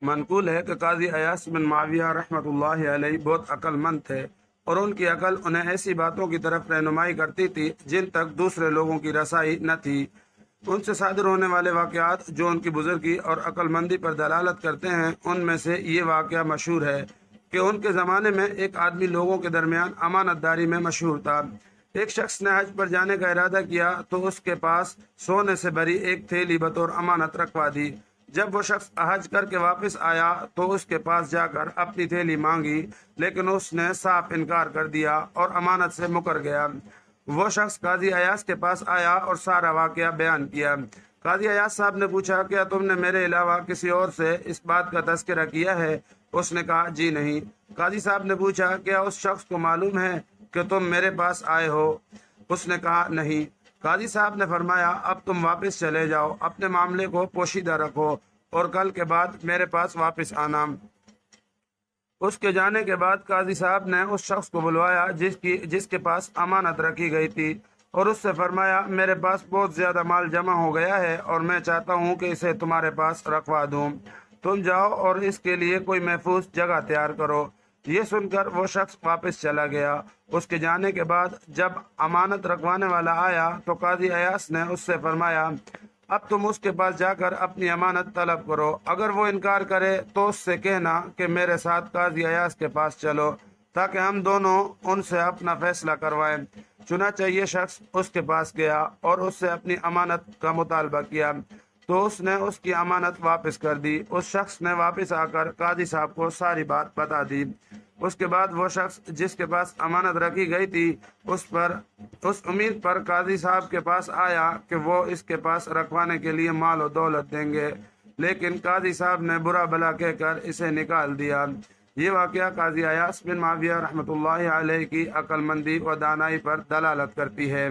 منقول ہے کہ قاضی ایاس بن معاویہ رحمۃ اللہ علیہ بہت عقل مند تھے، اور ان کی عقل انہیں ایسی باتوں کی طرف رہنمائی کرتی تھی جن تک دوسرے لوگوں کی رسائی نہ تھی۔ ان سے صادر ہونے والے واقعات جو ان کی بزرگی اور عقل مندی پر دلالت کرتے ہیں، ان میں سے یہ واقعہ مشہور ہے کہ ان کے زمانے میں ایک آدمی لوگوں کے درمیان امانت داری میں مشہور تھا۔ ایک شخص نے حج پر جانے کا ارادہ کیا تو اس کے پاس سونے سے بھری ایک تھیلی بطور امانت رکھوا دی۔ جب وہ شخص حج کر کے واپس آیا تو اس کے پاس جا کر اپنی تھیلی مانگی، لیکن اس نے صاف انکار کر دیا اور امانت سے مکر گیا۔ وہ شخص قاضی ایاس کے پاس آیا اور سارا واقعہ بیان کیا۔ قاضی ایاس صاحب نے پوچھا، کیا تم نے میرے علاوہ کسی اور سے اس بات کا تذکرہ کیا ہے؟ اس نے کہا، جی نہیں۔ قاضی صاحب نے پوچھا، کیا اس شخص کو معلوم ہے کہ تم میرے پاس آئے ہو؟ اس نے کہا، نہیں۔ قاضی صاحب نے فرمایا، اب تم واپس چلے جاؤ، اپنے معاملے کو پوشیدہ رکھو اور کل کے بعد میرے پاس واپس آنا۔ اس کے جانے کے بعد قاضی صاحب نے اس شخص کو بلوایا جس کے پاس امانت رکھی گئی تھی، اور اس سے فرمایا، میرے پاس بہت زیادہ مال جمع ہو گیا ہے اور میں چاہتا ہوں کہ اسے تمہارے پاس رکھوا دوں۔ تم جاؤ اور اس کے لیے کوئی محفوظ جگہ تیار کرو۔ یہ سن کر وہ شخص واپس چلا گیا۔ اس کے جانے کے بعد جب امانت رکھوانے والا آیا تو قاضی ایاس نے اس سے فرمایا، اب تم اس کے پاس جا کر اپنی امانت طلب کرو۔ اگر وہ انکار کرے تو اس سے کہنا کہ میرے ساتھ قاضی ایاس کے پاس چلو، تاکہ ہم دونوں ان سے اپنا فیصلہ کروائیں۔ چنانچہ یہ شخص اس کے پاس گیا اور اس سے اپنی امانت کا مطالبہ کیا، تو اس نے اس کی امانت واپس کر دی۔ اس شخص نے واپس آ کر قاضی صاحب کو ساری بات بتا دی۔ اس کے بعد وہ شخص جس کے پاس امانت رکھی گئی تھی اس امید پر قاضی صاحب کے پاس آیا کہ وہ اس کے پاس رکھوانے کے لیے مال و دولت دیں گے، لیکن قاضی صاحب نے برا بھلا کہہ کر اسے نکال دیا۔ یہ واقعہ قاضی ایاس بن معاویہ رحمۃ اللہ علیہ کی عقل مندی و دانائی پر دلالت کرتی ہے۔